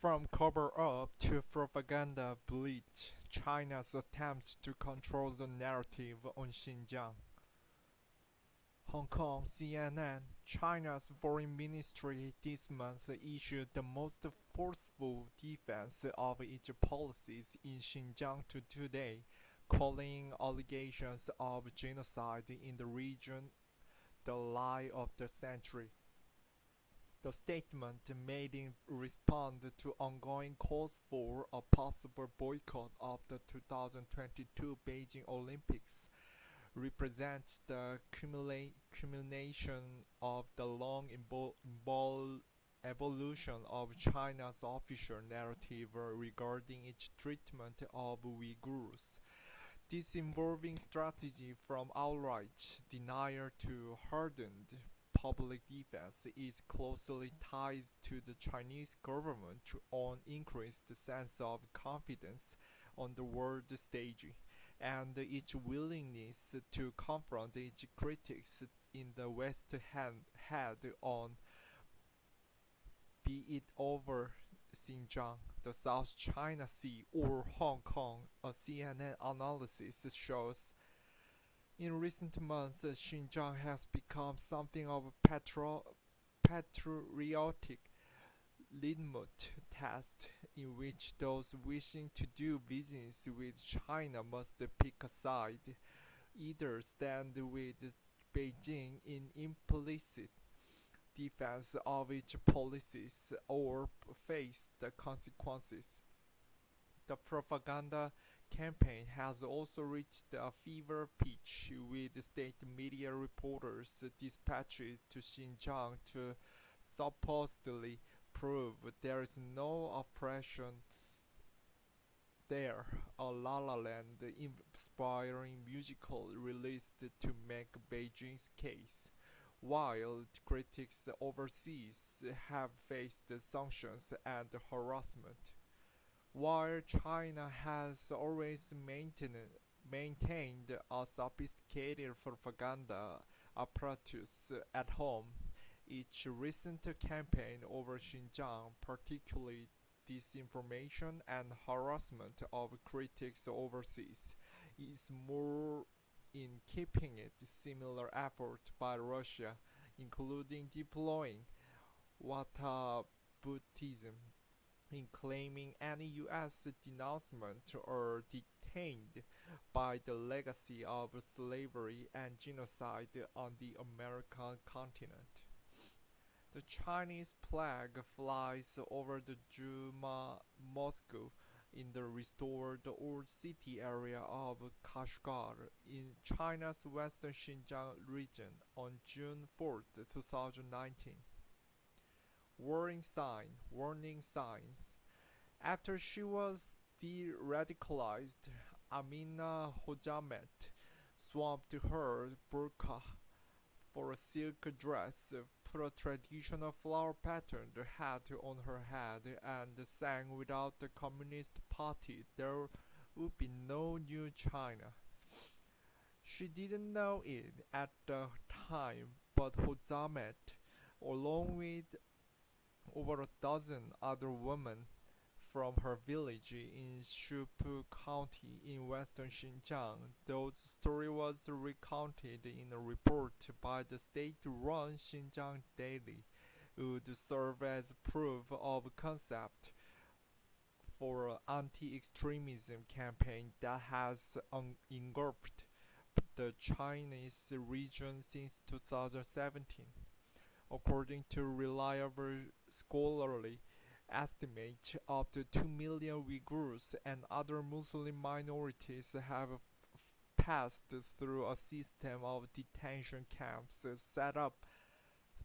From cover-up to propaganda blitz, China's attempts to control the narrative on Xinjiang. Hong Kong CNN, China's foreign ministry this month issued the most forceful defense of its policies in Xinjiang to today, calling allegations of genocide in the region the lie of the century. The statement, made in response to ongoing calls for a possible boycott of the 2022 Beijing Olympics, represents the culmination of the long evolution of China's official narrative regarding its treatment of Uyghurs. This evolving strategy from outright denial to hardened public defense is closely tied to the Chinese government's own increased sense of confidence on the world stage and its willingness to confront its critics in the West head on, be it over Xinjiang, the South China Sea, or Hong Kong. A CNN analysis shows in recent months, Xinjiang has become something of a patriotic litmus test in which those wishing to do business with China must pick a side, either stand with Beijing in implicit defense of its policies or face the consequences. The propaganda campaign has also reached a fever pitch, with state media reporters dispatched to Xinjiang to supposedly prove there is no oppression there. A La La Land inspiring musical released to make Beijing's case, while critics overseas have faced sanctions and harassment. While China has always maintained a sophisticated propaganda apparatus at home, its recent campaign over Xinjiang, particularly disinformation and harassment of critics overseas, is more in keeping with similar efforts by Russia, including deploying whataboutism in claiming any U.S. denouncement or detained by the legacy of slavery and genocide on the American continent. The Chinese flag flies over the Juma Mosque in the restored Old City area of Kashgar in China's western Xinjiang region on June 4, 2019. Warning signs. After she was de-radicalized, Amina Hojamet swapped her burqa for a silk dress, put a traditional flower-patterned hat on her head, and sang without the Communist Party there would be no new China. She didn't know it at the time, but Hojamet, along with over a dozen other women from her village in Shupu County in western Xinjiang, whose story was recounted in a report by the state-run Xinjiang Daily, would serve as proof of concept for an anti-extremism campaign that has engulfed the Chinese region since 2017. According to reliable scholarly estimates, up to 2 million Uyghurs and other Muslim minorities have passed through a system of detention camps set up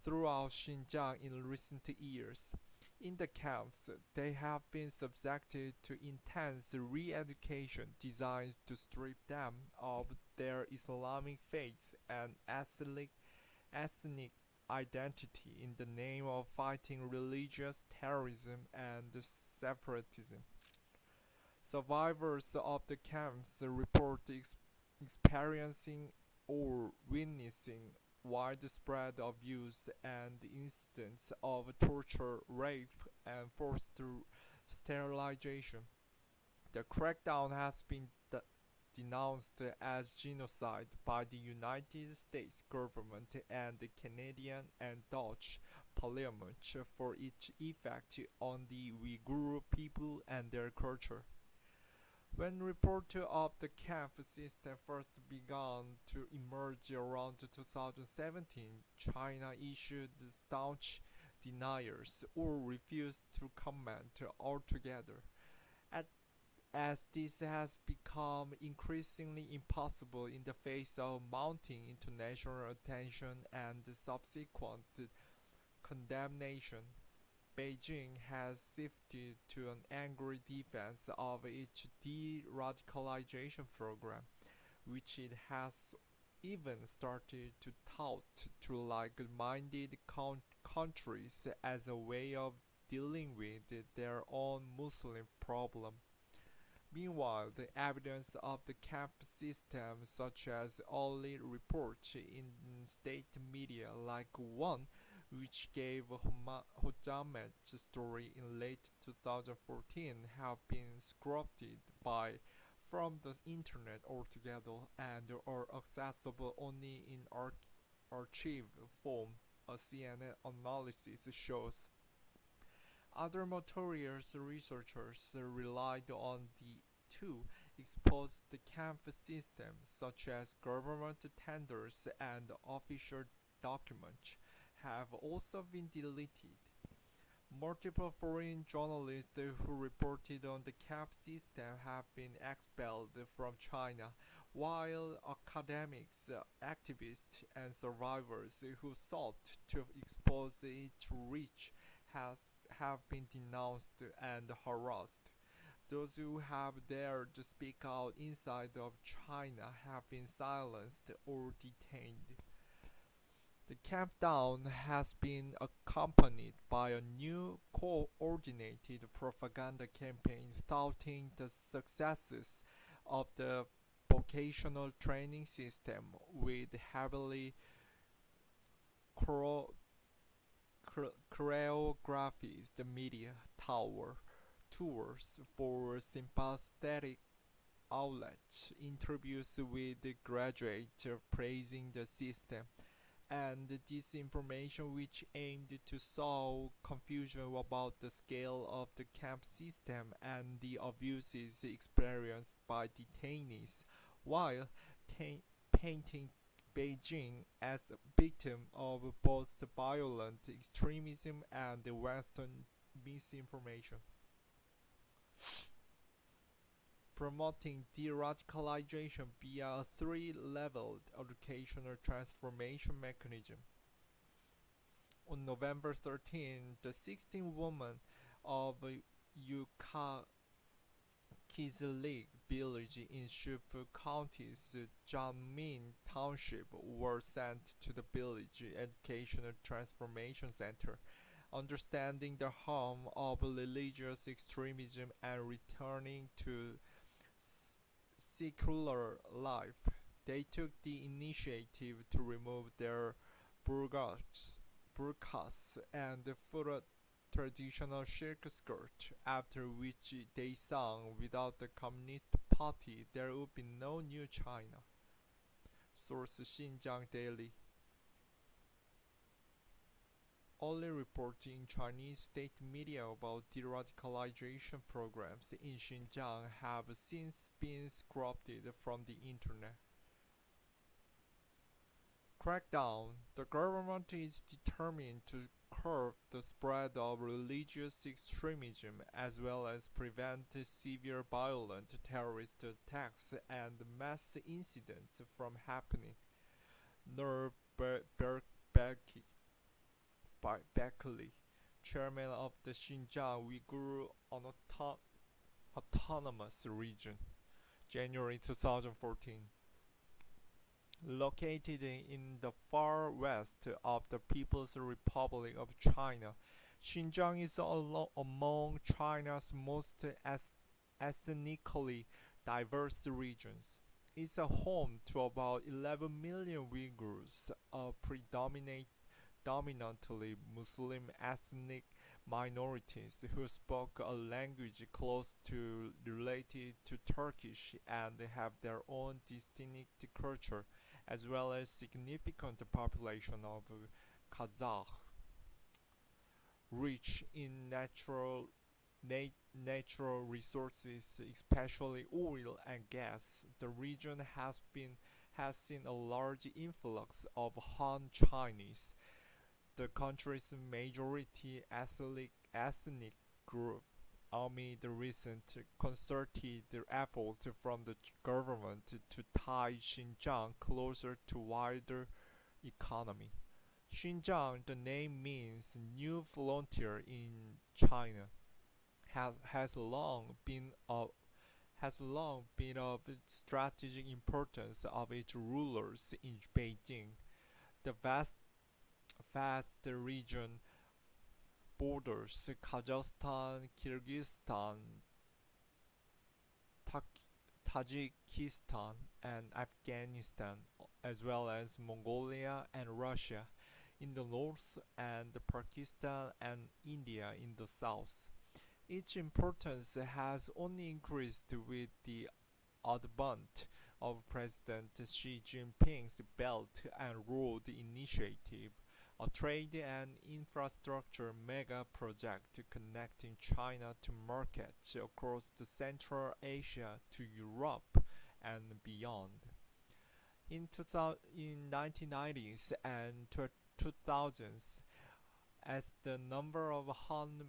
throughout Xinjiang in recent years. In the camps, they have been subjected to intense re-education designed to strip them of their Islamic faith and ethnic identity in the name of fighting religious terrorism and separatism. Survivors of the camps report experiencing or witnessing widespread abuse and incidents of torture, rape, and forced sterilization. The crackdown has been denounced as genocide by the United States government and the Canadian and Dutch parliament for its effect on the Uyghur people and their culture. When reports of the camp system first began to emerge around 2017, China issued staunch deniers or refused to comment altogether. At as this has become increasingly impossible in the face of mounting international attention and subsequent condemnation, Beijing has shifted to an angry defense of its de-radicalization program, which it has even started to tout to like-minded countries as a way of dealing with their own Muslim problem. Meanwhile, the evidence of the camp system, such as early reports in state media like one which gave Hojamet's story in late 2014, have been scrubbed by from the internet altogether and are accessible only in archive form, a CNN analysis shows. Other materials researchers relied on to expose the camp system, such as government tenders and official documents, have also been deleted. Multiple foreign journalists who reported on the camp system have been expelled from China, while academics, activists, and survivors who sought to expose its reach have been denounced and harassed. Those who have dared to speak out inside of China have been silenced or detained. The clampdown has been accompanied by a new coordinated propaganda campaign touting the successes of the vocational training system with heavily choreographed media tours for sympathetic outlets, interviews with graduates praising the system, and disinformation which aimed to sow confusion about the scale of the camp system and the abuses experienced by detainees, while painting Beijing as a victim of both violent extremism and Western misinformation. Promoting de-radicalization via a three-leveled educational transformation mechanism. On November 13, the 16 women of Yukakizlik village in Shufu County's Jiangmin Township were sent to the village educational transformation center, understanding the harm of religious extremism and returning to secular life. They took the initiative to remove their burqas and put a traditional silk skirt, after which they sang, "Without the Communist Party, there would be no new China." Source Xinjiang Daily. Only reports in Chinese state media about de-radicalization programs in Xinjiang have since been scrubbed from the internet. Crackdown. The government is determined to curb the spread of religious extremism as well as prevent severe violent terrorist attacks and mass incidents from happening. Nur Bekele, chairman of the Xinjiang Uyghur Autonomous Region, January 2014. Located in the far west of the People's Republic of China, Xinjiang is among China's most ethnically diverse regions. It's a home to about 11 million Uyghurs, a predominantly Muslim ethnic minorities who spoke a language close to related to Turkish and have their own distinct culture, as well as significant population of Kazakh, rich in natural resources, especially oil and gas. The region has seen a large influx of Han Chinese, the country's majority ethnic group, amid the recent concerted effort from the government to tie Xinjiang closer to wider economy. Xinjiang, the name means new frontier in China, has long been of strategic importance of its rulers in Beijing. The vast region borders Kazakhstan, Kyrgyzstan, Tajikistan, and Afghanistan, as well as Mongolia and Russia in the north, and Pakistan and India in the south. Its importance has only increased with the advent of President Xi Jinping's Belt and Road Initiative, a trade and infrastructure mega project connecting China to markets across Central Asia to Europe and beyond. In 1990s and 2000s, as the number of Han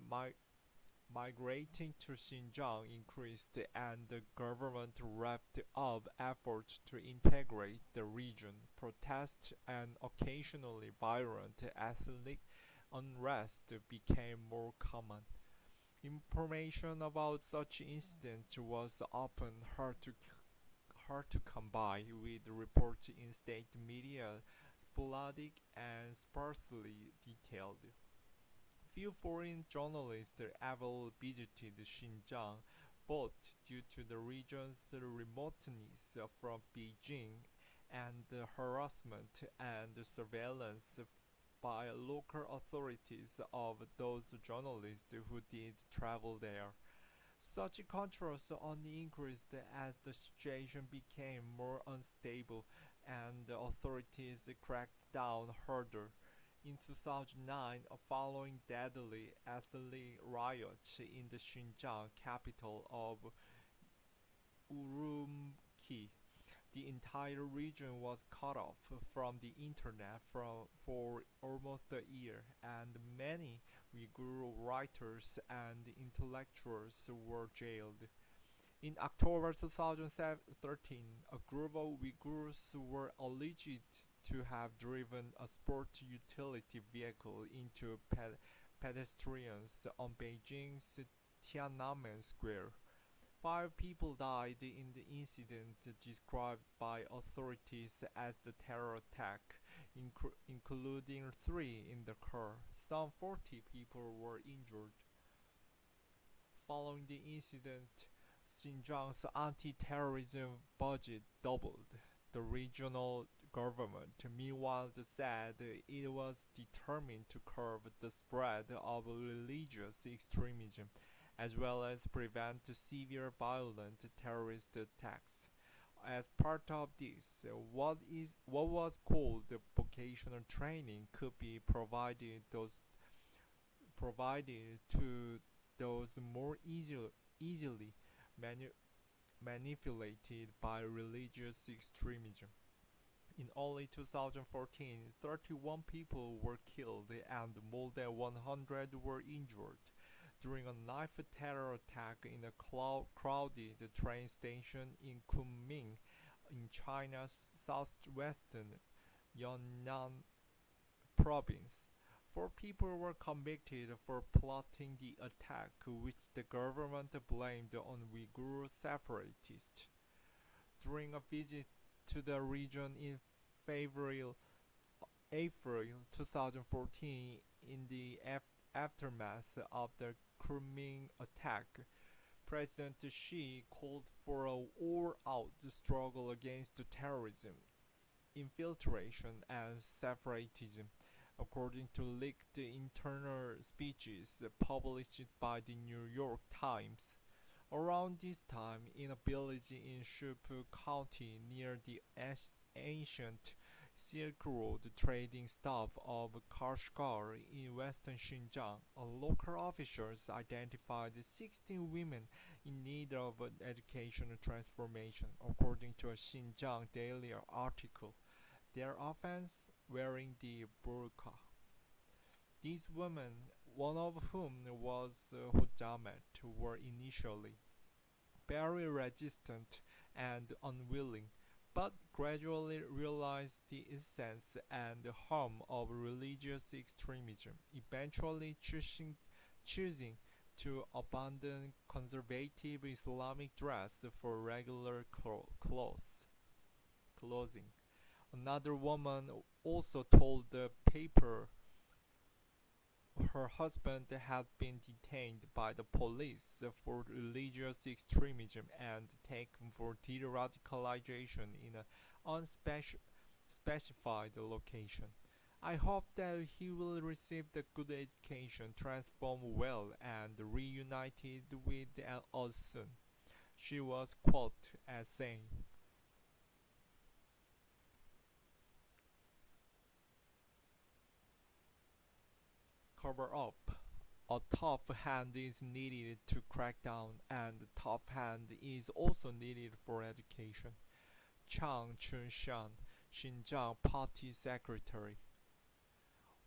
migrating to Xinjiang increased and the government wrapped up efforts to integrate the region, protests and occasionally violent ethnic unrest became more common. Information about such incidents was often hard to come by, with reports in state media sporadic and sparsely detailed. Few foreign journalists ever visited Xinjiang, both due to the region's remoteness from Beijing and the harassment and surveillance by local authorities of those journalists who did travel there. Such contrasts only increased as the situation became more unstable and the authorities cracked down harder. In 2009, following deadly ethnic riots in the Xinjiang capital of Urumqi, the entire region was cut off from the internet for almost a year, and many Uyghur writers and intellectuals were jailed. In October 2013, a group of Uyghurs were alleged to have driven a sport utility vehicle into pedestrians on Beijing's Tiananmen Square. Five people died in the incident described by authorities as the terror attack, including three in the car. Some 40 people were injured. Following the incident, Xinjiang's anti-terrorism budget doubled. The regional government, meanwhile, said it was determined to curb the spread of religious extremism, as well as prevent severe violent terrorist attacks. As part of this, what was called vocational training could be provided to those more easily manu- manipulated by religious extremism. In early 2014, 31 people were killed and more than 100 were injured during a knife terror attack in a crowded train station in Kunming in China's southwestern Yunnan province. Four people were convicted for plotting the attack, which the government blamed on Uyghur separatists. During a visit to the region in February, April 2014, in the aftermath of the Kunming attack, President Xi called for a all-out struggle against terrorism, infiltration, and separatism. according to leaked internal speeches published by the New York Times. Around this time, in a village in Shupu County near the ancient Silk Road trading stop of Kashgar in western Xinjiang, local officials identified 16 women in need of an educational transformation, according to a Xinjiang Daily article. Their offense: wearing the burqa. These women, one of whom was Hojamet, were initially very resistant and unwilling, but gradually realized the essence and harm of religious extremism, eventually choosing to abandon conservative Islamic dress for regular clothing. Another woman also told the paper her husband had been detained by the police for religious extremism and taken for de-radicalization in an unspecified location. I hope that he will receive the good education, transform well, and reunited with us soon. She was quoted as saying, "Cover up. A tough hand is needed to crack down, and a tough hand is also needed for education." Chang Chun-shan, Xinjiang Party Secretary.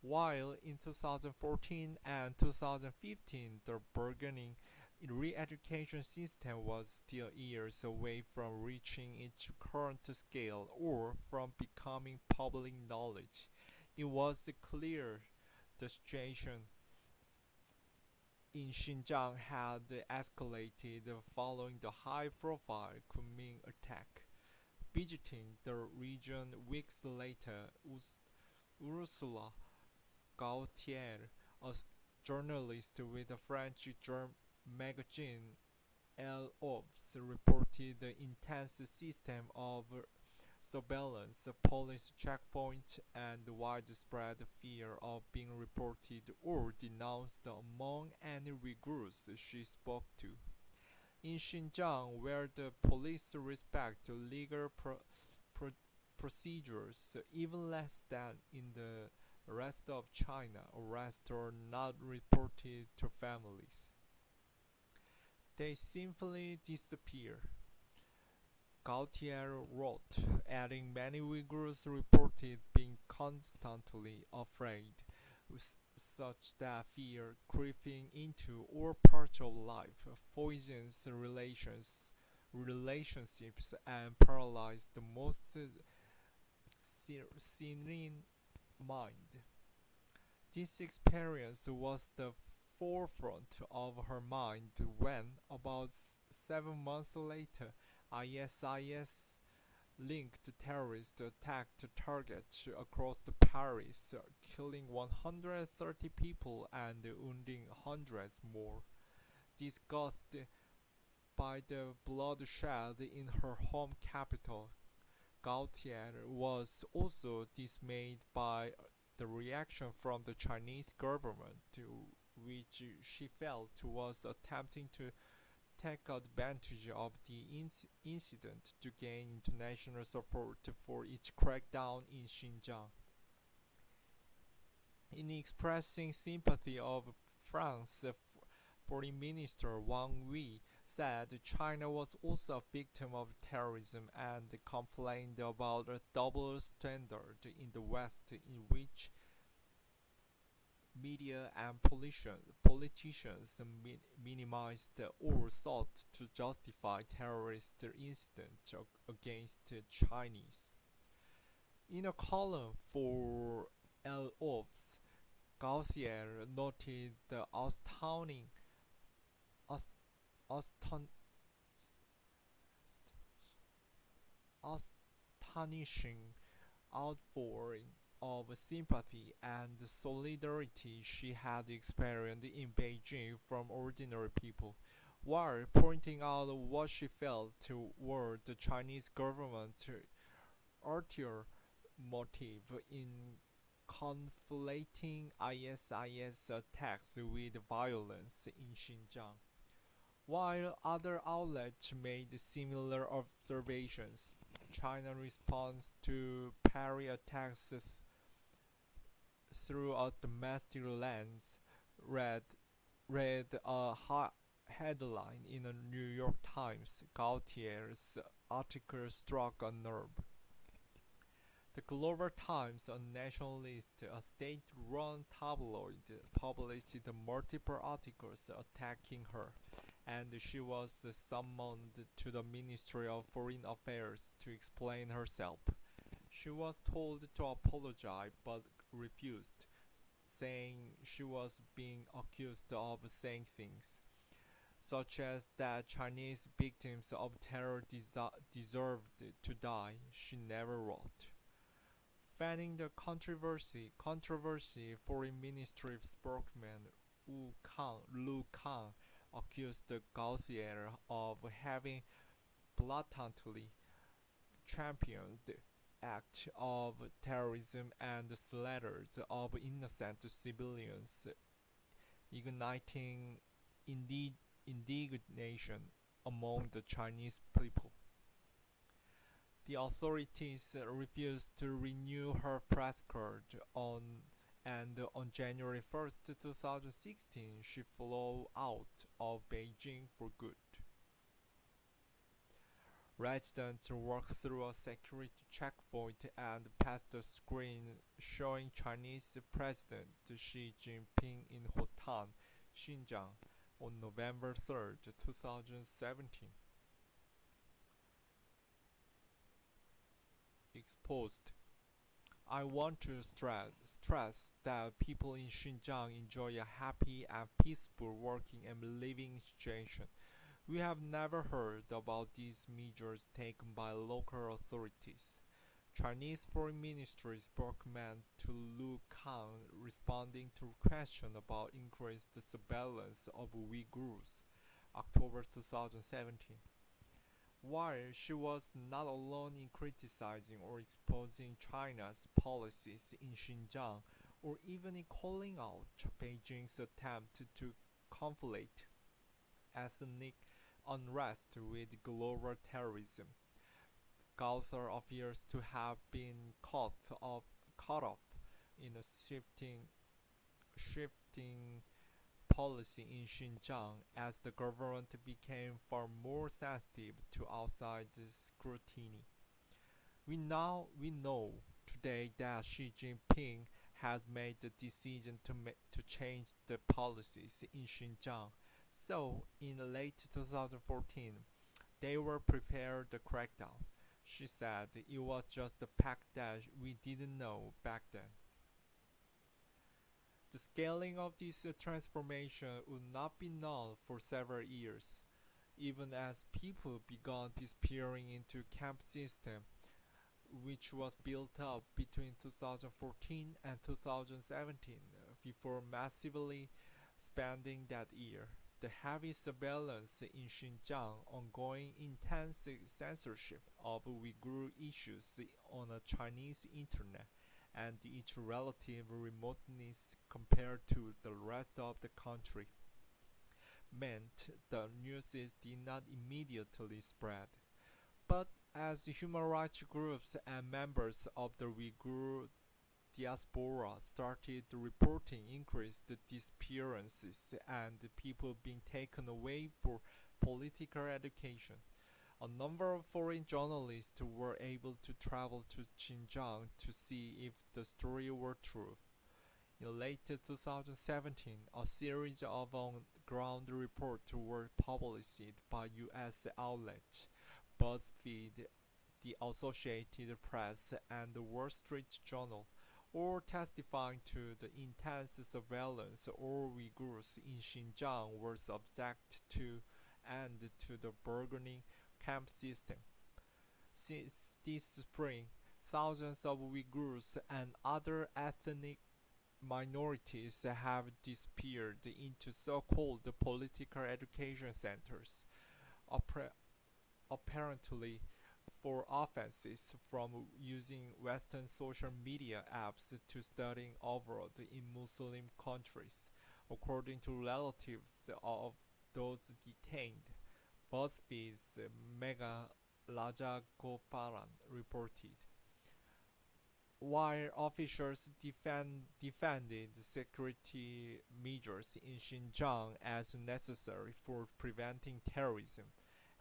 While in 2014 and 2015 the bargaining re-education system was still years away from reaching its current scale or from becoming public knowledge, it was clear the situation in Xinjiang had escalated following the high-profile Kunming attack. Visiting the region weeks later, Ursula Gautier, a journalist with the French magazine L'Obs, reported the intense system of surveillance, police checkpoints, and widespread fear of being reported or denounced among any Uyghurs she spoke to. In Xinjiang, where the police respect legal procedures even less than in the rest of China, arrests are not reported to families. They simply disappear. Gautier wrote, adding many Uyghurs reported being constantly afraid, such that fear creeping into all parts of life poisons relationships and paralyzes the most serene mind. This experience was the forefront of her mind when, about 7 months later, ISIS-linked terrorists attacked targets across Paris, killing 130 people and wounding hundreds more. Disgusted by the bloodshed in her home capital, Gautier was also dismayed by the reaction from the Chinese government, which she felt was attempting to take advantage of the incident to gain international support for its crackdown in Xinjiang. In expressing sympathy of France, Foreign Minister Wang Yi said China was also a victim of terrorism and complained about a double standard in the West in which media and politicians minimized or sought to justify terrorist incidents against Chinese. In a column for L'Obs, Gauthier noted the aston- astonishing outpouring of sympathy and solidarity she had experienced in Beijing from ordinary people, while pointing out what she felt toward the Chinese government's ulterior motive in conflating ISIS attacks with violence in Xinjiang. While other outlets made similar observations, China's response to Paris attacks through a domestic lens read read a headline in the New York Times. Gautier's article struck a nerve. The Global Times, a nationalist, a state-run tabloid, published multiple articles attacking her, and she was summoned to the Ministry of Foreign Affairs to explain herself. She was told to apologize but refused, saying she was being accused of saying things such as that Chinese victims of terror deserved to die. She never wrote. Fanning the controversy, Foreign Ministry spokesman Lu Kang accused Gauthier of having blatantly championed the act of terrorism and slaughters of innocent civilians, igniting indignation among the Chinese people. The authorities refused to renew her press card and on January 1st, 2016, she flew out of Beijing for good. Residents walked through a security checkpoint and passed a screen showing Chinese President Xi Jinping in Hotan, Xinjiang, on November 3rd, 2017. Exposed. I want to stress that people in Xinjiang enjoy a happy and peaceful working and living situation. We have never heard about these measures taken by local authorities. Chinese Foreign Ministry spokesman to Lu Kang responding to question about increased surveillance of Uyghurs, October 2017. While she was not alone in criticizing or exposing China's policies in Xinjiang, or even in calling out Beijing's attempt to conflate ethnic unrest with global terrorism, Gauthier appears to have been caught up in a shifting policy in Xinjiang as the government became far more sensitive to outside scrutiny. We know today that Xi Jinping had made the decision to change the policies in Xinjiang. So, in late 2014, they were prepared the crackdown. She said it was just a fact that we didn't know back then. The scaling of this transformation would not be known for several years, even as people began disappearing into camp system, which was built up between 2014 and 2017 before massively expanding that year. The heavy surveillance in Xinjiang, ongoing intense censorship of Uyghur issues on a Chinese internet, and its relative remoteness compared to the rest of the country, meant the news did not immediately spread. But as human rights groups and members of the Uyghur diaspora started reporting increased disappearances and people being taken away for political education, a number of foreign journalists were able to travel to Xinjiang to see if the story were true. In late 2017, a series of on-ground reports were published by U.S. outlets BuzzFeed, the Associated Press, and the Wall Street Journal, all testifying to the intense surveillance all Uyghurs in Xinjiang were subject to and to the bargaining camp system. Since this spring, thousands of Uyghurs and other ethnic minorities have disappeared into so-called political education centers, apparently for offenses, from using Western social media apps to studying abroad in Muslim countries, according to relatives of those detained. BuzzFeed's Mega Rajagopalan reported. While officials defended security measures in Xinjiang as necessary for preventing terrorism,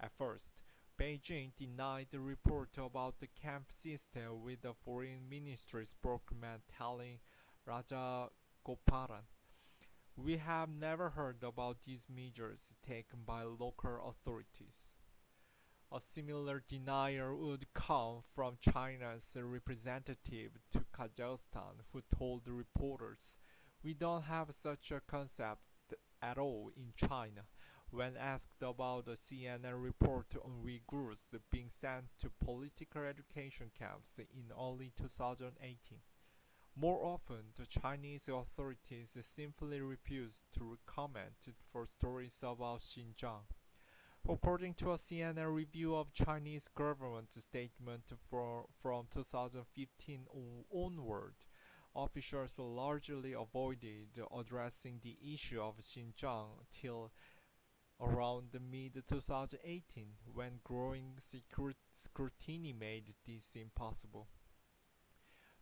at first, Beijing denied the report about the camp system, with the foreign ministry spokesman telling Rajagopalan, "We have never heard about these measures taken by local authorities." A similar denial would come from China's representative to Kazakhstan, who told reporters, "We don't have such a concept at all in China," when asked about the CNN report on Uyghurs being sent to political education camps in early 2018. More often, the Chinese authorities simply refused to comment for stories about Xinjiang. According to a CNN review of Chinese government statement from 2015 onward, officials largely avoided addressing the issue of Xinjiang till around mid-2018, when growing scrutiny made this impossible.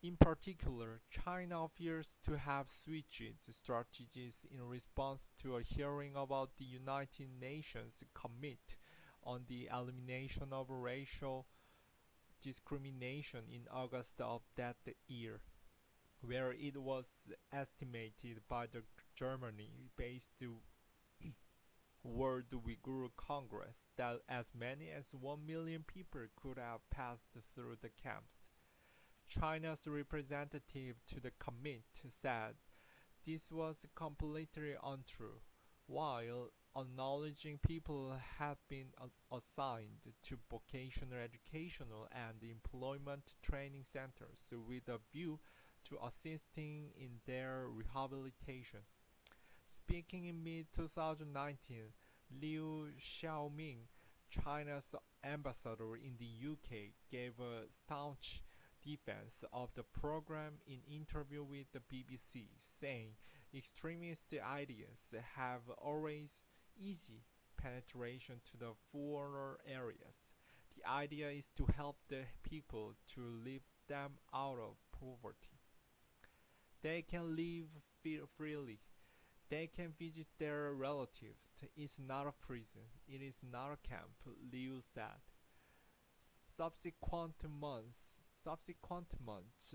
In particular, China appears to have switched strategies in response to a hearing about the United Nations Commit on the Elimination of Racial Discrimination in August of that year, where it was estimated by the Germany-based World Uyghur Congress that as many as 1 million people could have passed through the camps. China's representative to the commit said this was completely untrue, while acknowledging people had been assigned to vocational educational and employment training centers with a view to assisting in their rehabilitation. Speaking in mid-2019, Liu Xiaoming, China's ambassador in the UK, gave a staunch defense of the program in interview with the BBC, saying extremist ideas have always easy penetration to the poorer areas. The idea is to help the people to lift them out of poverty. They can live freely. They can visit their relatives. It's not a prison. It is not a camp, Liu said. Subsequent months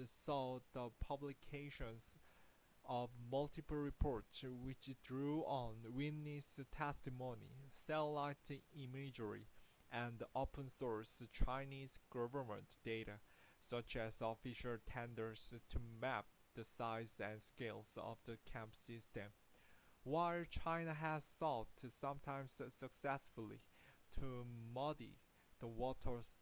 saw the publications of multiple reports which drew on witness testimony, satellite imagery, and open source Chinese government data, such as official tenders to map the size and scales of the camp system. While China has sought, sometimes successfully, to muddy the waters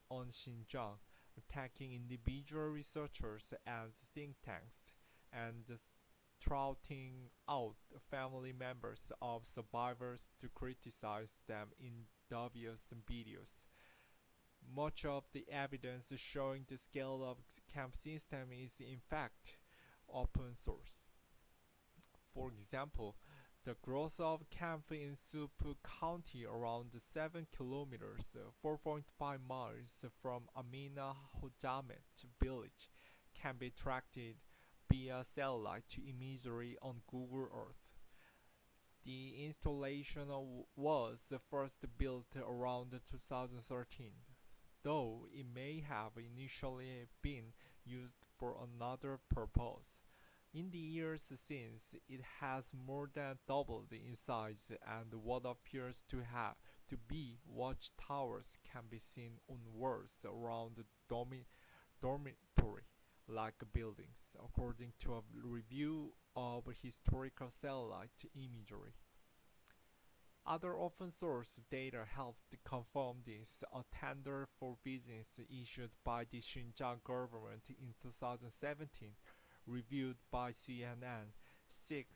on Xinjiang, attacking individual researchers and think tanks, and trotting out family members of survivors to criticize them in dubious videos. Much of the evidence showing the scale of camp system is in fact open source. For example, the growth of camp in Supu County, around 7 kilometers (4.5 miles) from Amina Hojamet village, can be tracked via satellite imagery on Google Earth. The installation was first built around 2013, though it may have initially been used for another purpose. In the years since, it has more than doubled in size, and what appears to be watchtowers can be seen on walls around the dormitory-like buildings, according to a review of historical satellite imagery. Other open source data helps to confirm this. A tender for business issued by the Xinjiang government in 2017, reviewed by CNN, six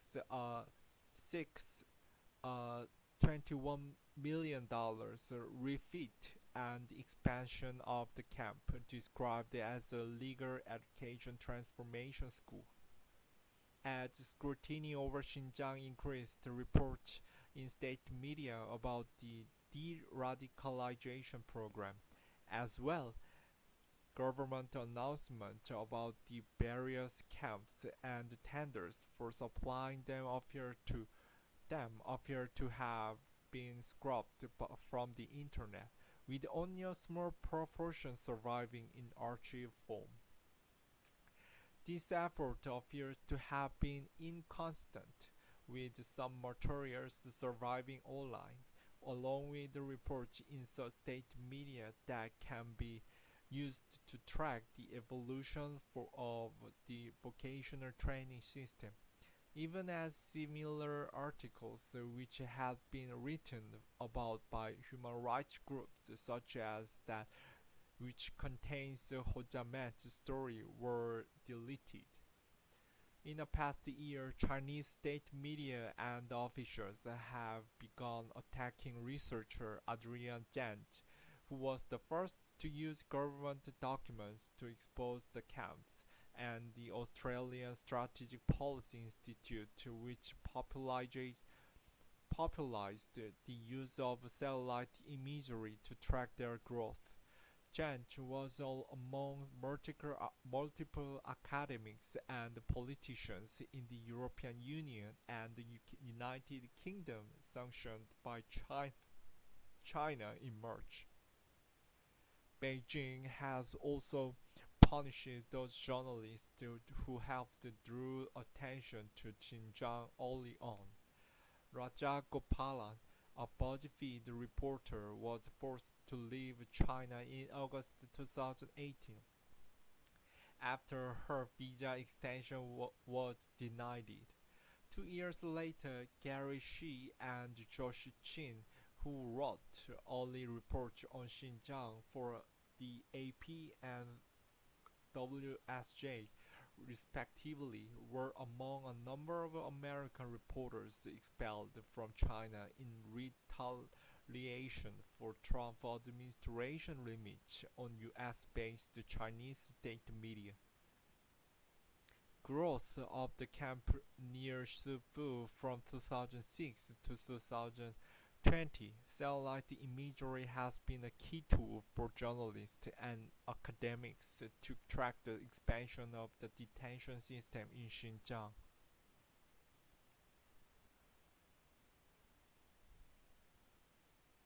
$21 million refit and the expansion of the camp, described as a legal education transformation school. As scrutiny over Xinjiang increased, reports in state media about the de-radicalization program, as well government announcements about the various camps and tenders for supplying them appear to have been scrubbed from the internet, with only a small proportion surviving in archive form. This effort appears to have been inconsistent, with some materials surviving online, along with the reports in the state media that can be used to track the evolution of the vocational training system, even as similar articles which had been written about by human rights groups such as that which contains Hojamet's story were deleted. In the past year, Chinese state media and officials have begun attacking researcher Adrian Jant, who was the first to use government documents to expose the camps, and the Australian Strategic Policy Institute, which popularized the use of satellite imagery to track their growth. Jant was among multiple academics and politicians in the European Union and the United Kingdom sanctioned by China in March. Beijing has also punished those journalists who helped draw attention to Xinjiang early on. Raja Gopalan, a BuzzFeed reporter, was forced to leave China in August 2018 after her visa extension was denied. 2 years later, Gary Shi and Josh Chin, who wrote early reports on Xinjiang for the AP and WSJ, respectively, were among a number of American reporters expelled from China in retaliation for Trump administration limits on US-based Chinese state media. Growth of the camp near Shifu from 2006 to 2020, satellite imagery has been a key tool for journalists and academics to track the expansion of the detention system in Xinjiang.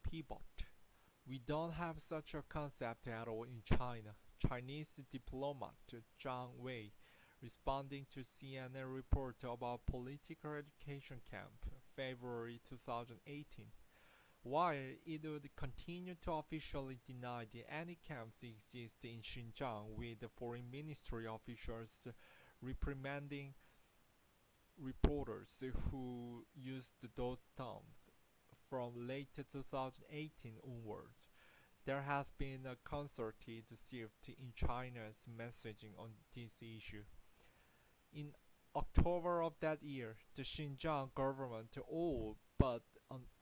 Pivot. We don't have such a concept at all in China. Chinese diplomat Zhang Wei, responding to CNN report about political education camp, February 2018. While it would continue to officially deny that any camps exist in Xinjiang, with the foreign ministry officials reprimanding reporters who used those terms from late 2018 onward, there has been a concerted shift in China's messaging on this issue. In October of that year, the Xinjiang government all but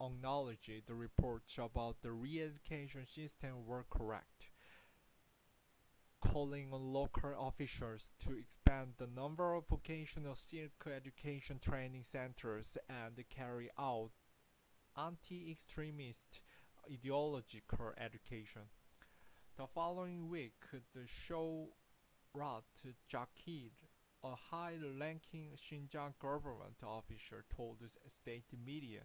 acknowledged the reports about the re-education system were correct, calling on local officials to expand the number of vocational civic education training centers and carry out anti-extremist ideological education. The following week, the Shourat Jakir, a high-ranking Xinjiang government official, told the state media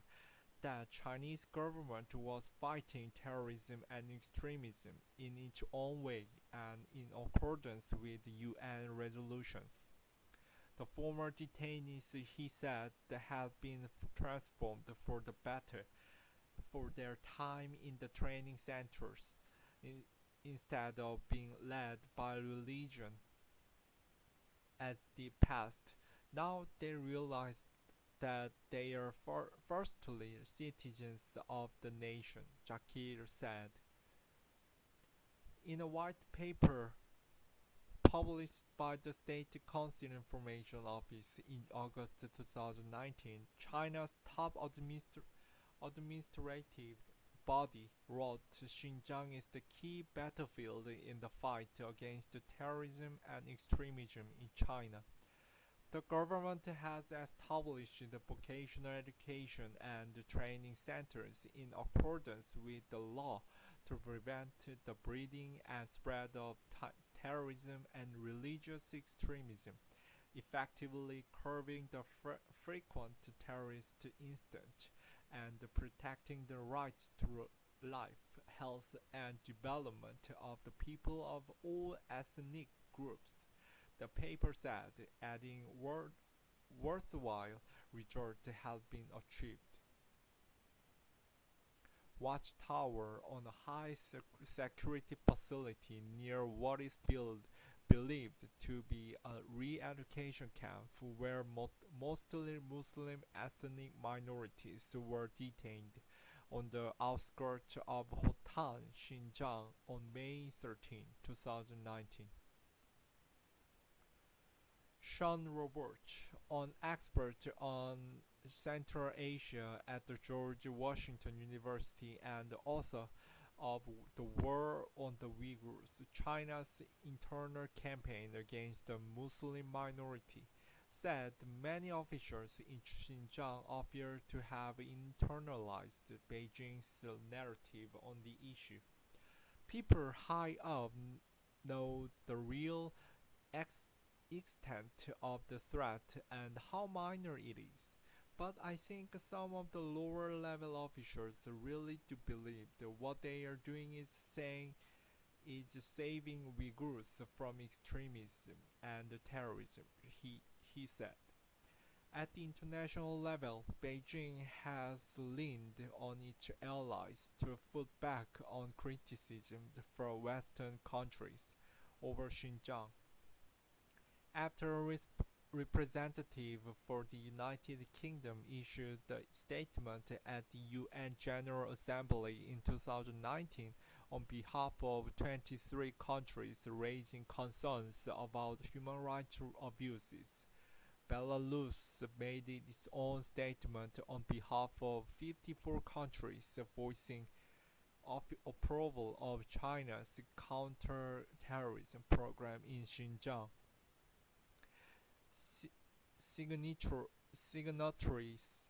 that Chinese government was fighting terrorism and extremism in its own way and in accordance with UN resolutions. The former detainees, he said, had been transformed for the better for their time in the training centers, instead of being led by religion as the past. Now they realize that they are firstly citizens of the nation, Jakir said. In a white paper published by the State Council Information Office in August 2019, China's top administrative body, wrote Xinjiang is the key battlefield in the fight against terrorism and extremism in China. The government has established the vocational education and training centers in accordance with the law to prevent the breeding and spread of terrorism and religious extremism, effectively curbing the frequent terrorist incidents and protecting the rights to life, health, and development of the people of all ethnic groups. The paper said, adding worthwhile results have been achieved. Watchtower on a high security facility near what is believed to be a re-education camp where mostly Muslim ethnic minorities were detained on the outskirts of Hotan, Xinjiang on May 13, 2019. Sean Roberts, an expert on Central Asia at the George Washington University and author of The War on the Uyghurs, China's internal campaign against the Muslim minority, said many officials in Xinjiang appear to have internalized Beijing's narrative on the issue. People high up know the real ex- extent of the threat and how minor it is. But I think some of the lower level officials really do believe that what they are doing is saving Uyghurs from extremism and terrorism, he said. At the international level, Beijing has leaned on its allies to put back on criticism from Western countries over Xinjiang. After a representative for the United Kingdom issued a statement at the UN General Assembly in 2019 on behalf of 23 countries raising concerns about human rights abuses. Belarus made its own statement on behalf of 54 countries voicing approval of China's counter-terrorism program in Xinjiang. Signatories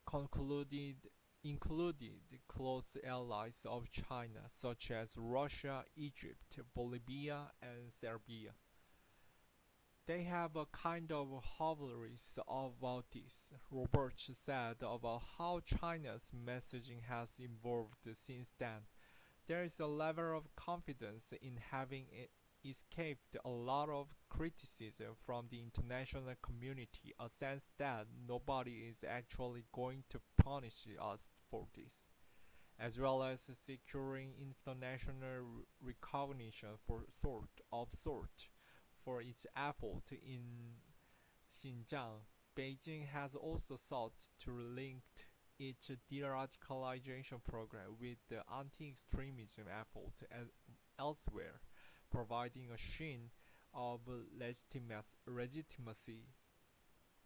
concluded included close allies of China such as Russia, Egypt, Bolivia, and Serbia. They have a kind of hubris about this, Roberts said about how China's messaging has evolved since then. There is a level of confidence in having escaped a lot of criticism from the international community, a sense that nobody is actually going to punish us for this, as well as securing international recognition for its effort in Xinjiang. Beijing has also sought to link its de-radicalization program with the anti-extremism effort elsewhere, providing a sheen of legitimacy.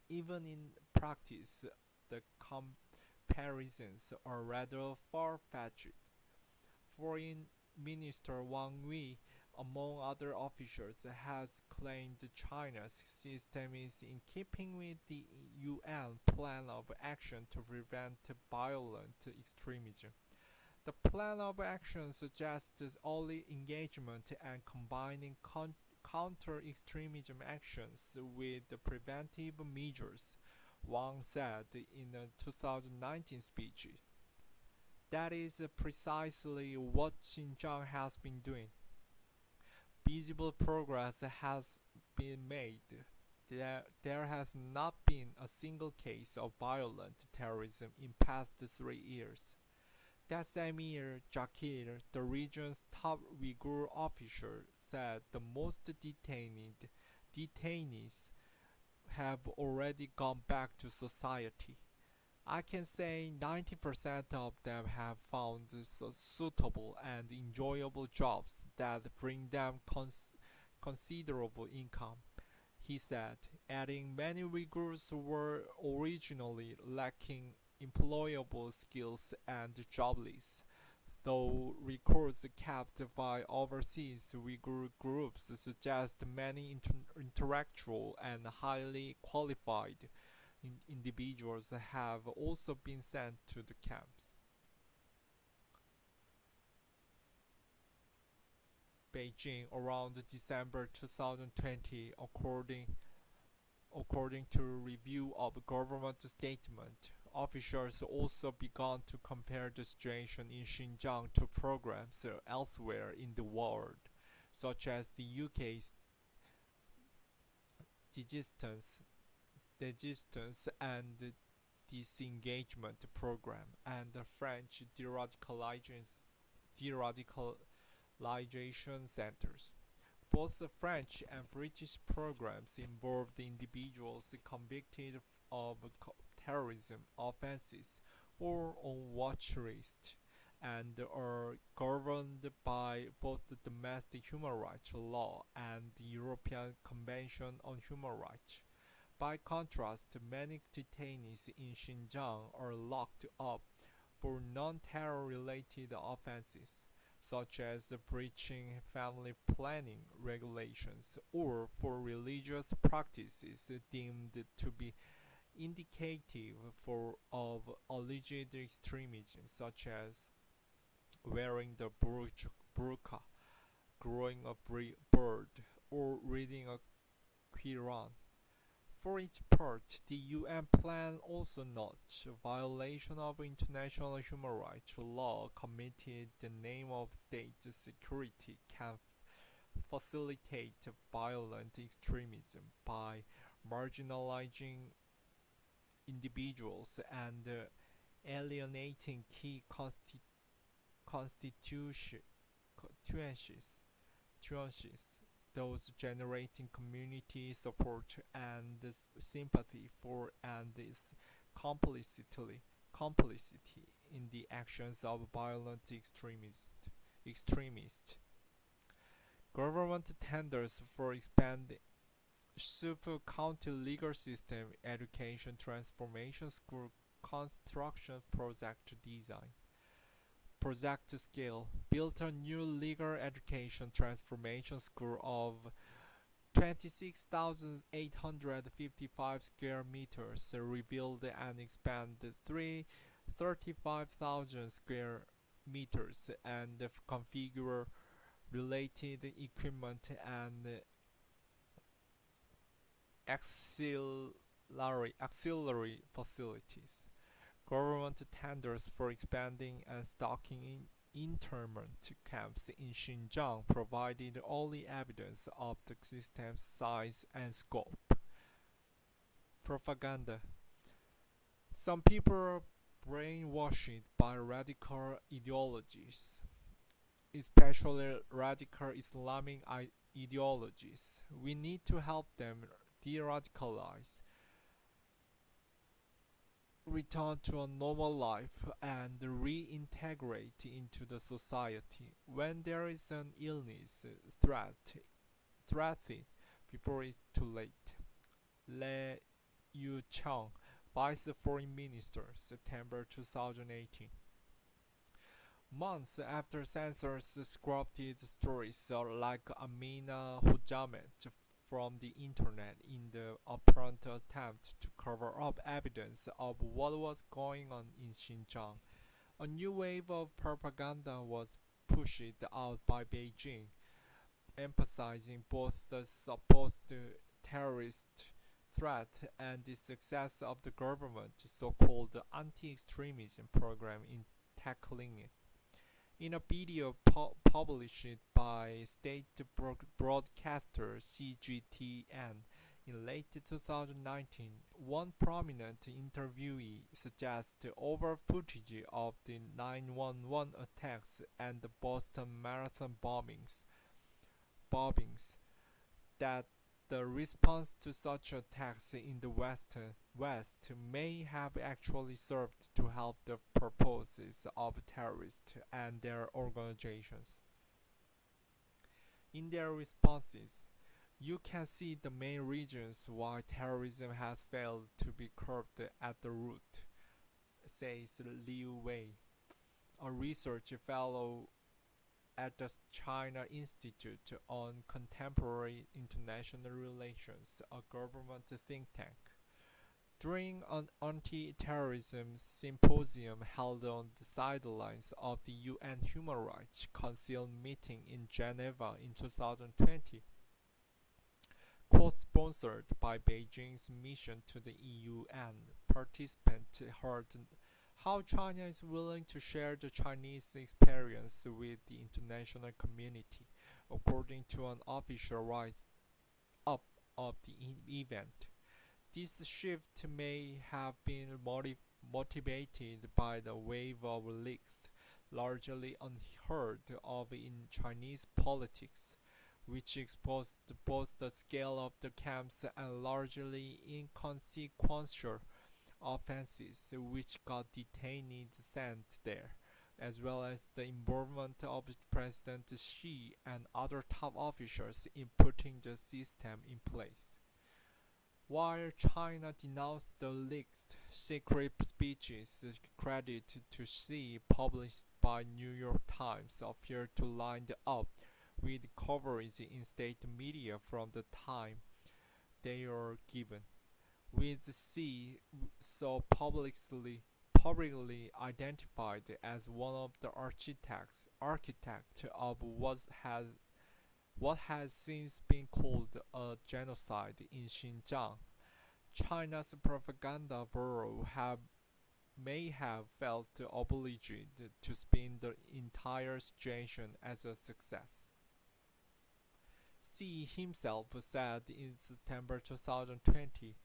Even in practice, the comparisons are rather far-fetched. Foreign Minister Wang Yi, among other officials, has claimed China's system is in keeping with the UN Plan of Action to prevent violent extremism. The plan of action suggests early engagement and combining counter-extremism actions with preventive measures, Wang said in a 2019 speech. That is precisely what Xinjiang has been doing. Visible progress has been made. There has not been a single case of violent terrorism in past 3 years. That same year, Jakir, the region's top Uyghur official, said the most detainees have already gone back to society. I can say 90% of them have found suitable and enjoyable jobs that bring them considerable income, he said, adding many Uyghurs were originally lacking unemployable skills and jobless. Though records kept by overseas Uyghur groups suggest many intellectual and highly qualified individuals have also been sent to the camps. Beijing around December 2020, according to a review of a government statement. Officials also began to compare the situation in Xinjiang to programs elsewhere in the world, such as the UK's Desistance, and Disengagement program and the French deradicalization centers. Both the French and British programs involved individuals convicted of terrorism offenses or on watch list and are governed by both the domestic human rights law and the European Convention on Human Rights. By contrast, many detainees in Xinjiang are locked up for non-terror related offenses, such as breaching family planning regulations or for religious practices deemed to be indicative of alleged extremism, such as wearing the burqa, growing a bird, or reading a Quran. For its part, the UN plan also notes violation of international human rights law committed in the name of state security can facilitate violent extremism by marginalizing individuals and alienating key constituencies, those generating community support and sympathy for and complicity in the actions of violent extremists. Government tenders for expanding Suffolk County Legal System Education Transformation School Construction Project Design. Project Scale built a new legal education transformation school of 26,855 square meters, rebuild and expand 35,000 square meters, and configure related equipment and auxiliary facilities. Government tenders for expanding and stocking internment camps in Xinjiang provided only evidence of the system's size and scope. Propaganda. Some people are brainwashed by radical ideologies, especially radical Islamic ideologies. We need to help them de-radicalize, return to a normal life, and reintegrate into the society. When there is an illness threatened before it's too late. Le Yuchang, Vice Foreign Minister, September 2018. Months after censors scrubbed stories like Amina Hojamet from the internet in the apparent attempt to cover up evidence of what was going on in Xinjiang, a new wave of propaganda was pushed out by Beijing, emphasizing both the supposed terrorist threat and the success of the government's so-called anti-extremism program in tackling it. In a video published by state broadcaster CGTN in late 2019, one prominent interviewee suggests over footage of the 911 attacks and the Boston Marathon bombings that the response to such attacks in the West may have actually served to help the purposes of terrorists and their organizations. In their responses, you can see the main reasons why terrorism has failed to be curbed at the root, says Liu Wei, a research fellow at the China Institute on Contemporary International Relations, a government think tank. During an anti-terrorism symposium held on the sidelines of the UN Human Rights Council meeting in Geneva in 2020, co-sponsored by Beijing's mission to the EU, and participants heard how China is willing to share the Chinese experience with the international community, according to an official write-up of the event. This shift may have been motivated by the wave of leaks, largely unheard of in Chinese politics, which exposed both the scale of the camps and largely inconsequential offenses which got detainees sent there, as well as the involvement of President Xi and other top officials in putting the system in place. While China denounced the leaked secret speeches, credit to Xi published by New York Times appeared to line up with coverage in state media from the time they are given, with Xi so publicly identified as one of the architect of what has since been called a genocide in Xinjiang. China's propaganda bureau may have felt obliged to spin the entire situation as a success. Xi himself said in September 2020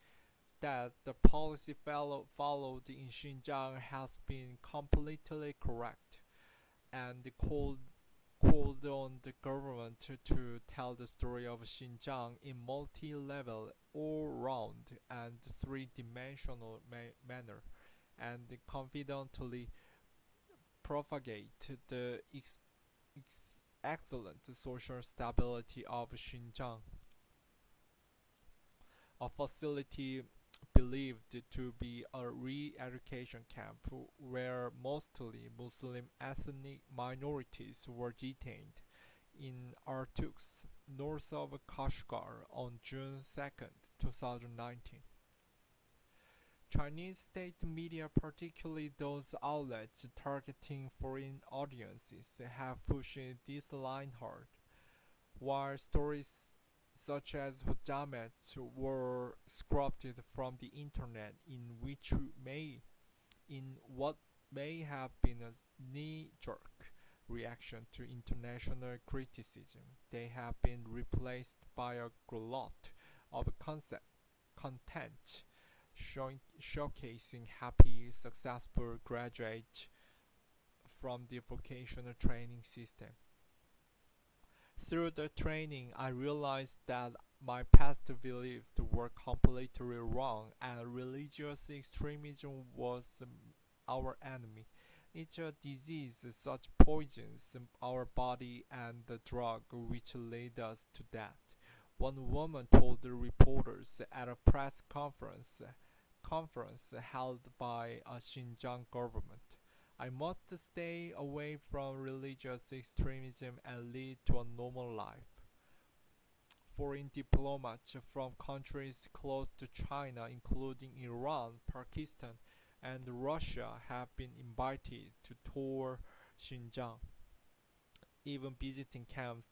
that the policy followed in Xinjiang has been completely correct, and called on the government to tell the story of Xinjiang in multi-level, all-round, and three-dimensional manner, and confidently propagate the excellent social stability of Xinjiang, a facility believed to be a re-education camp where mostly Muslim ethnic minorities were detained in Artuks, north of Kashgar, on June 2, 2019. Chinese state media, particularly those outlets targeting foreign audiences, have pushed this line hard, while stories such as Hojamet were scrubbed from the internet in what may have been a knee-jerk reaction to international criticism. They have been replaced by a glut of content showcasing happy, successful graduates from the vocational training system. Through the training, I realized that my past beliefs were completely wrong and religious extremism was our enemy. It's a disease such poisons our body and the drug which lead us to death. One woman told the reporters at a press conference held by a Xinjiang government. I must stay away from religious extremism and lead to a normal life. Foreign diplomats from countries close to China, including Iran, Pakistan, and Russia, have been invited to tour Xinjiang, even visiting camps,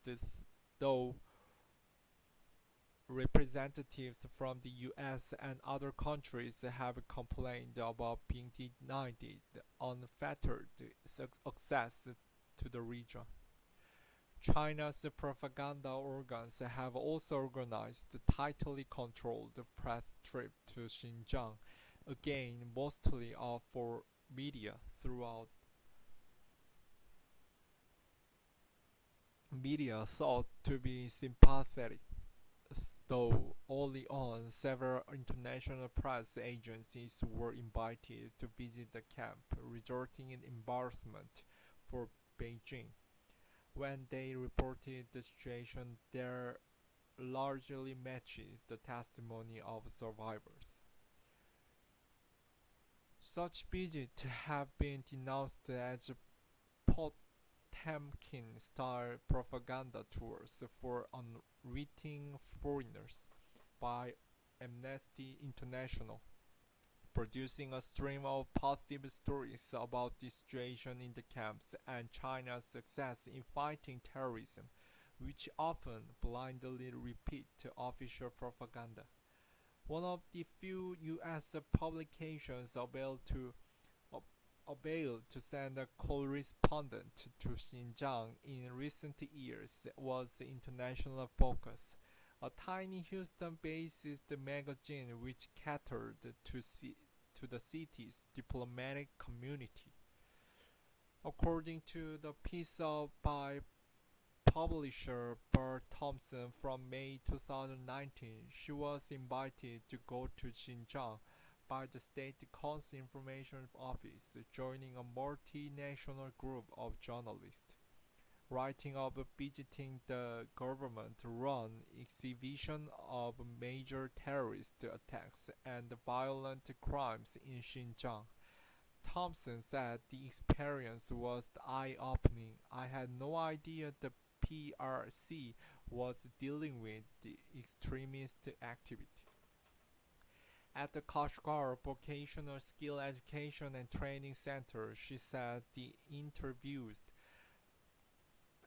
though representatives from the US and other countries have complained about being denied unfettered access to the region. China's propaganda organs have also organized tightly controlled press trips to Xinjiang, again mostly for media thought to be sympathetic, though early on several international press agencies were invited to visit the camp, resulting in embarrassment for Beijing. When they reported the situation, they largely matched the testimony of survivors. Such visits have been denounced as Potemkin-style propaganda tours for unwitting foreigners by Amnesty International, producing a stream of positive stories about the situation in the camps and China's success in fighting terrorism, which often blindly repeat official propaganda. One of the few U.S. publications availed to send a correspondent to Xinjiang in recent years was International Focus, a tiny Houston-based magazine which catered to the city's diplomatic community. According to the piece by publisher Bert Thompson from May 2019, she was invited to go to Xinjiang by the State Council Information Office, joining a multinational group of journalists, writing of visiting the government-run exhibition of major terrorist attacks and violent crimes in Xinjiang. Thompson said the experience was eye-opening. I had no idea the PRC was dealing with the extremist activity. At the Kashgar Vocational Skill Education and Training Center, she said the interviewed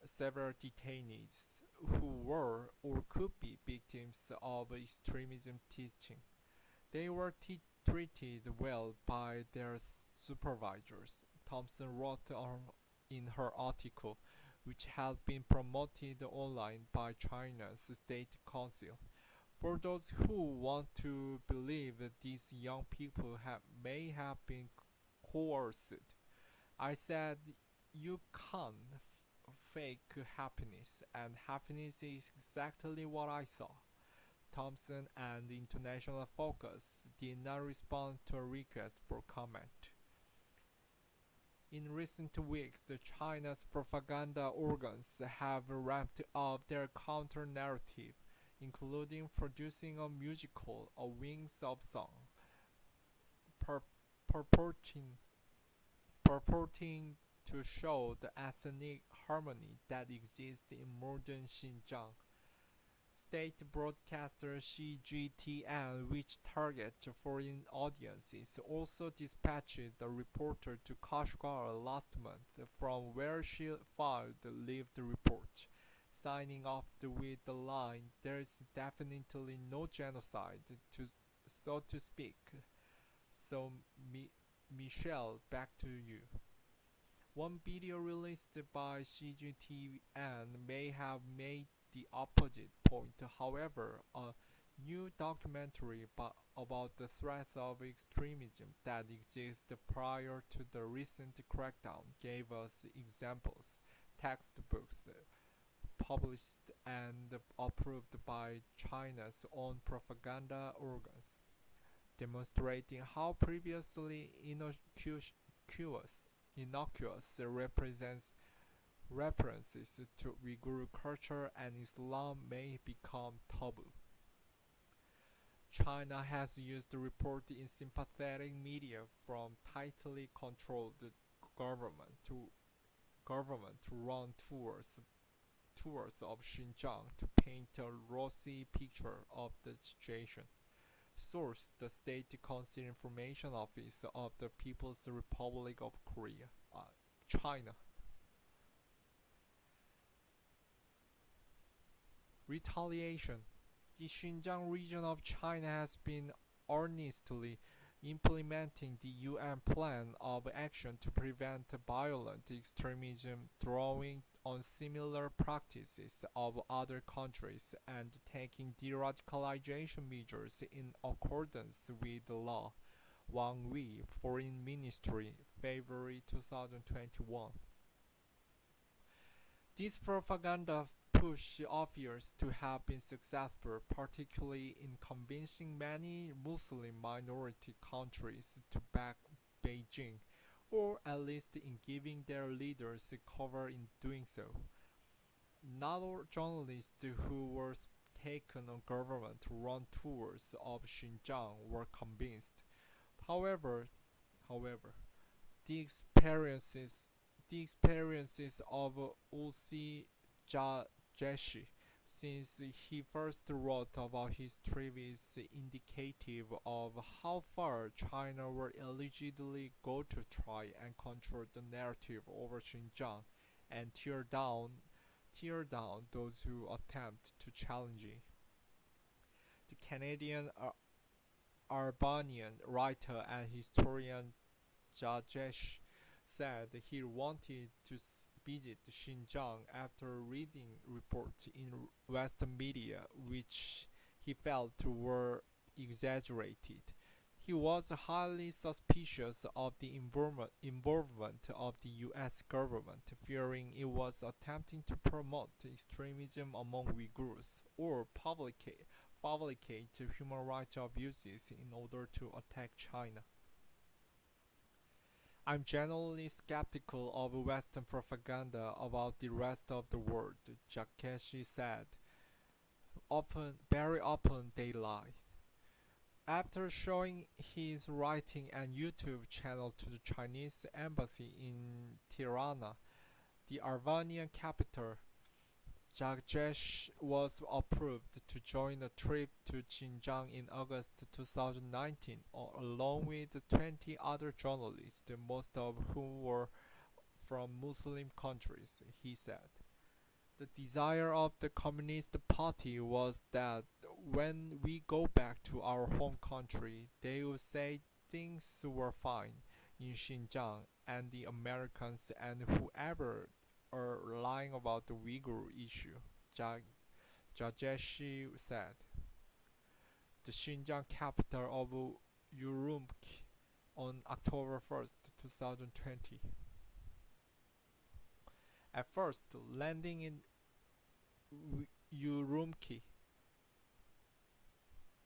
several detainees who were or could be victims of extremism teaching. They were treated well by their supervisors, Thompson wrote in her article, which had been promoted online by China's State Council. For those who want to believe that these young people may have been coerced, I said you can't fake happiness, and happiness is exactly what I saw. Thompson and International Focus did not respond to a request for comment. In recent weeks, China's propaganda organs have ramped up their counter-narrative, including producing a musical, A Wings of Song, pur- purporting, purporting to show the ethnic harmony that exists in modern Xinjiang. State broadcaster CGTN, which targets foreign audiences, also dispatched a reporter to Kashgar last month, from where she filed the lived report, signing off with the line, "There is definitely no genocide, so to speak." So, Michelle, back to you. One video released by CGTN may have made the opposite point. However, a new documentary about the threat of extremism that existed prior to the recent crackdown gave us examples, textbooks published and approved by China's own propaganda organs, demonstrating how previously innocuous references to Uyghur culture and Islam may become taboo. China has used the report in sympathetic media from tightly controlled government to run tours of Xinjiang to paint a rosy picture of the situation. Source: the State Council Information Office of the People's Republic of Korea, China. Retaliation. The Xinjiang region of China has been earnestly implementing the UN Plan of Action to prevent violent extremism, drawing on similar practices of other countries and taking de-radicalization measures in accordance with the law. Wang Wei, Foreign Ministry, February 2021. This propaganda push appears to have been successful, particularly in convincing many Muslim minority countries to back Beijing, or at least in giving their leaders cover in doing so. Not all journalists who were taken on government-run tours of Xinjiang were convinced. However, However, the experiences the experiences of Uzi Jajeshi since he first wrote about his trip is indicative of how far China will allegedly go to try and control the narrative over Xinjiang and tear down those who attempt to challenge it. The Canadian Albanian writer and historian Jajesh said he wanted to visit Xinjiang after reading reports in Western media which he felt were exaggerated. He was highly suspicious of the involvement of the US government, fearing it was attempting to promote extremism among Uyghurs or fabricate human rights abuses in order to attack China. I'm generally skeptical of Western propaganda about the rest of the world, Jakeshi said. Very often they lie. After showing his writing and YouTube channel to the Chinese embassy in Tirana, the Albanian capital, Jagesh was approved to join a trip to Xinjiang in August 2019, along with 20 other journalists, most of whom were from Muslim countries, he said. The desire of the Communist Party was that when we go back to our home country, they would say things were fine in Xinjiang, and the Americans and whoever are lying about the Uyghur issue, Jajeshi said. The Xinjiang capital of Urumqi on October 1st, 2020. At first, landing in Urumqi,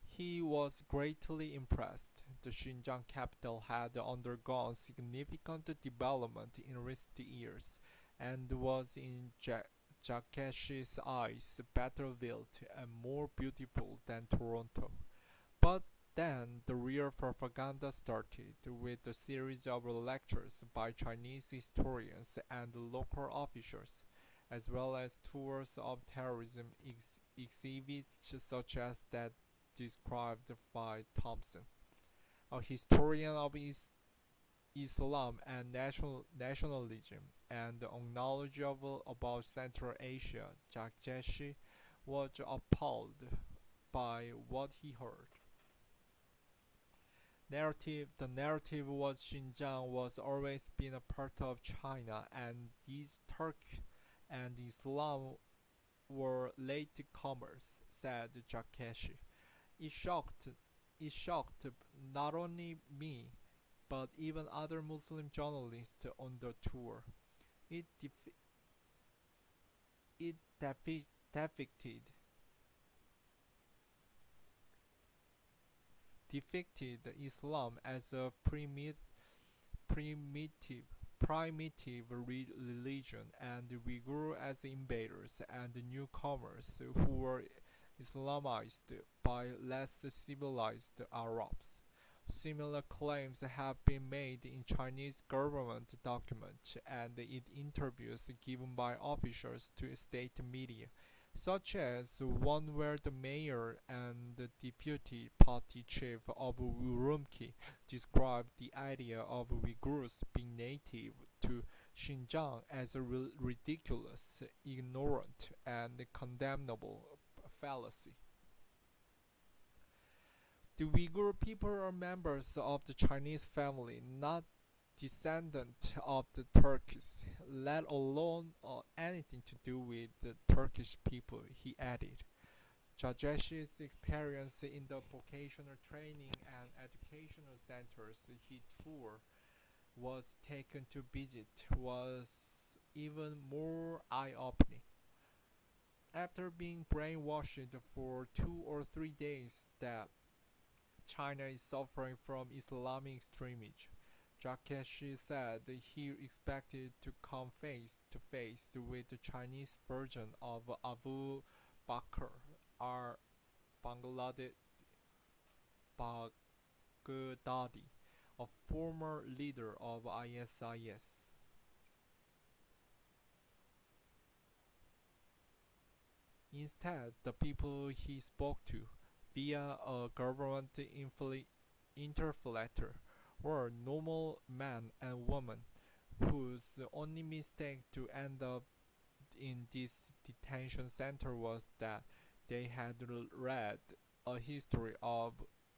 he was greatly impressed. The Xinjiang capital had undergone significant development in recent years and was in Jakeshi's eyes better built and more beautiful than Toronto. But then the real propaganda started, with a series of lectures by Chinese historians and local officials, as well as tours of terrorism exhibits such as that described by Thompson, a historian of Islam and nationalism, and knowledgeable about Central Asia. Jajeshi was appalled by what he heard. The narrative was Xinjiang was always been a part of China, and these Turk and Islam were latecomers, said Jakeshi. It shocked it shocked not only me, but even other Muslim journalists on the tour. It def- it depicted Islam as a primitive religion, and Uyghur as invaders and newcomers who were Islamized by less civilized Arabs. Similar claims have been made in Chinese government documents and in interviews given by officials to state media, such as one where the mayor and the deputy party chief of Urumqi described the idea of Uyghurs being native to Xinjiang as a ridiculous, ignorant, and condemnable fallacy. The Uyghur people are members of the Chinese family, not descendants of the Turks, let alone anything to do with the Turkish people, he added. Jajeshi's experience in the vocational training and educational centers he toured was taken to visit was even more eye-opening. After being brainwashed for 2 or 3 days that China is suffering from Islamic extremism, Jakeshi said he expected to come face to face with the Chinese version of Abu Bakr al-Baghdadi, a former leader of ISIS. Instead, the people he spoke to, via a government interflator, were normal men and women whose only mistake to end up in this detention center was that they had read a history of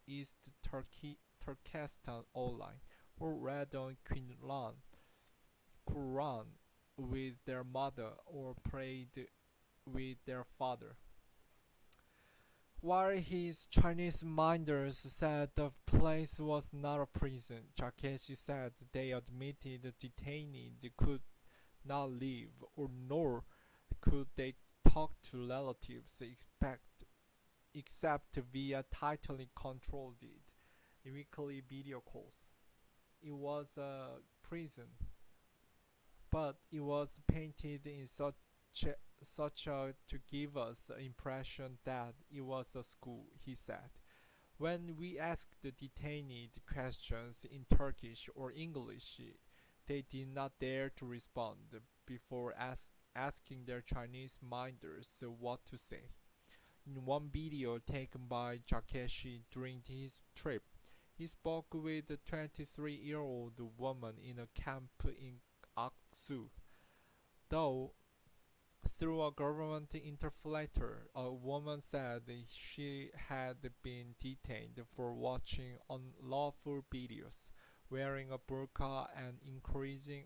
East Turkestan online, or read on Quran with their mother, or prayed with their father. While his Chinese minders said the place was not a prison, Takeshi said they admitted the detainees could not leave, or nor could they talk to relatives except via tightly controlled weekly video calls. It was a prison, but it was painted in such a to give us the impression that it was a school, he said. When we asked the detainees questions in Turkish or English, they did not dare to respond before asking their Chinese minders what to say. In one video taken by Takeshi during his trip, he spoke with a 23-year-old woman in a camp in Aksu. Though through a government interflator, a woman said she had been detained for watching unlawful videos, wearing a burqa, and encouraging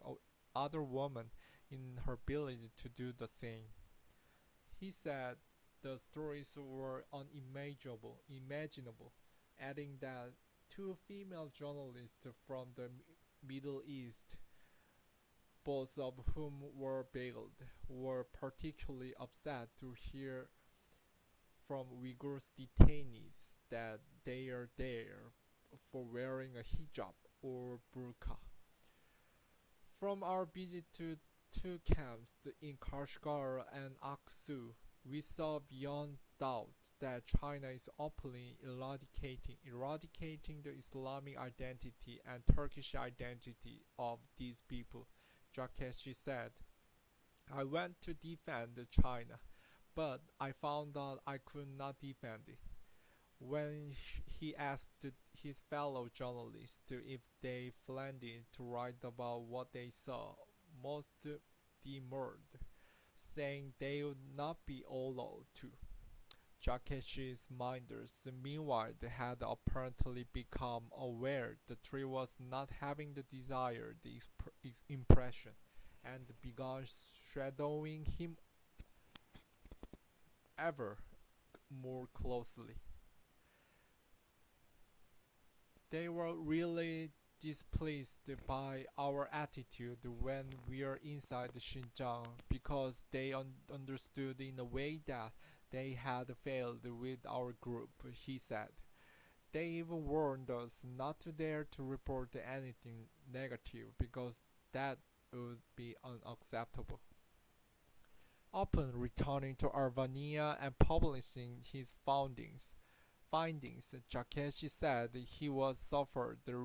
other women in her village to do the same. He said the stories were unimaginable, adding that two female journalists from the Middle East, both of whom were veiled, were particularly upset to hear from Uyghur detainees that they are there for wearing a hijab or burqa. From our visit to two camps in Kashgar and Aksu, we saw beyond doubt that China is openly eradicating the Islamic identity and Turkish identity of these people, Takeshi said. I went to defend China, but I found out I could not defend it. When he asked his fellow journalists if they planned to write about what they saw, most demurred, saying they would not be allowed to. Takeshi's minders, meanwhile, had apparently become aware the tree was not having the desired impression, and began shadowing him ever more closely. They were really displeased by our attitude when we were inside Xinjiang, because they understood in a way that they had failed with our group, he said. They even warned us not to dare to report anything negative, because that would be unacceptable. Upon returning to Arvania and publishing his findings, Takeshi said he was suffered the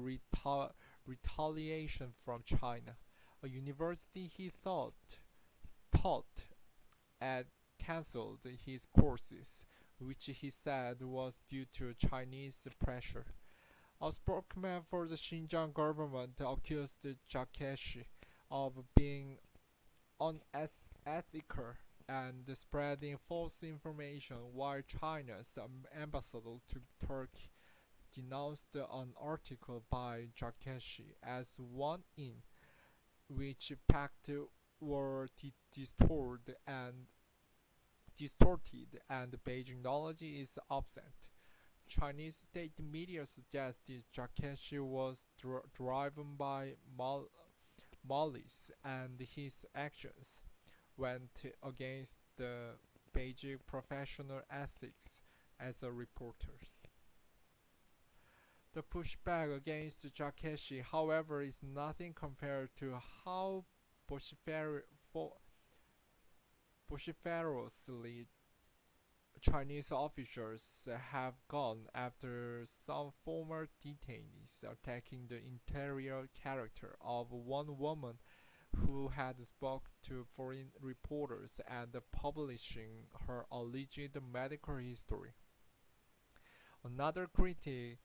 retaliation from China. A university he taught at cancelled his courses, which he said was due to Chinese pressure. A spokesman for the Xinjiang government accused Takeshi of being unethical and spreading false information, while China's ambassador to Turkey denounced an article by Takeshi as one in which facts were distorted and Beijing knowledge is absent. Chinese state media suggested Takeshi was driven by malice, and his actions went against the Beijing professional ethics as a reporter. The pushback against Takeshi, however, is nothing compared to how vociferously Chinese officials have gone after some former detainees, attacking the interior character of one woman who had spoken to foreign reporters and publishing her alleged medical history. Another critic,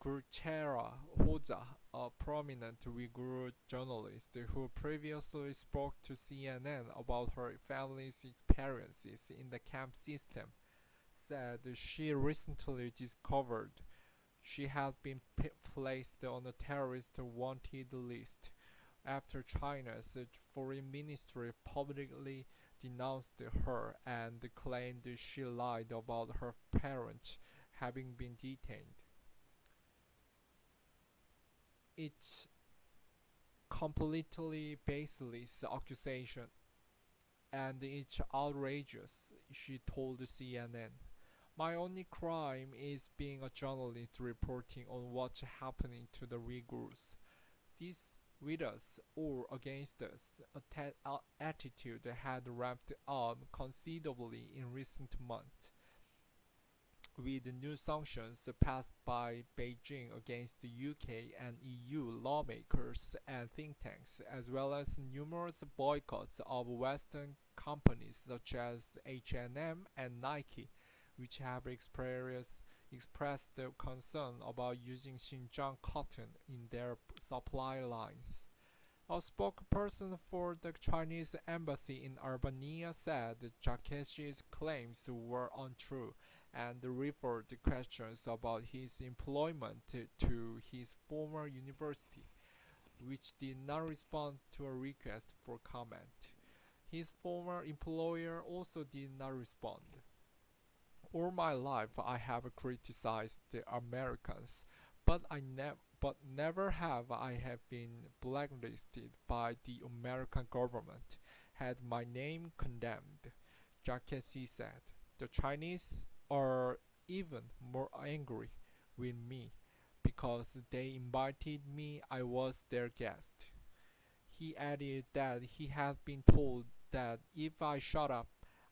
Gulchera Hoja, a prominent Uyghur journalist who previously spoke to CNN about her family's experiences in the camp system, said she recently discovered she had been placed on a terrorist wanted list after China's foreign ministry publicly denounced her and claimed she lied about her parents having been detained. It's completely baseless accusation, and it's outrageous, she told CNN. My only crime is being a journalist reporting on what's happening to the Uyghurs. This with us or against us attitude had ramped up considerably in recent months, with new sanctions passed by Beijing against the UK and EU lawmakers and think tanks, as well as numerous boycotts of Western companies such as H&M and Nike, which have expressed concern about using Xinjiang cotton in their supply lines. A spokesperson for the Chinese embassy in Albania said Jakeshi's claims were untrue and referred questions about his employment to his former university, which did not respond to a request for comment. His former employer also did not respond. All my life I have criticized the Americans, but never have I have been blacklisted by the American government, had my name condemned, Jacques said. The Chinese are even more angry with me because they invited me, I was their guest. He added that he had been told that if I shut up,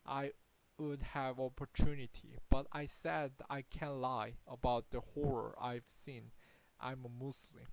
I would have opportunity, but I said I can't lie about the horror I've seen. I'm a Muslim.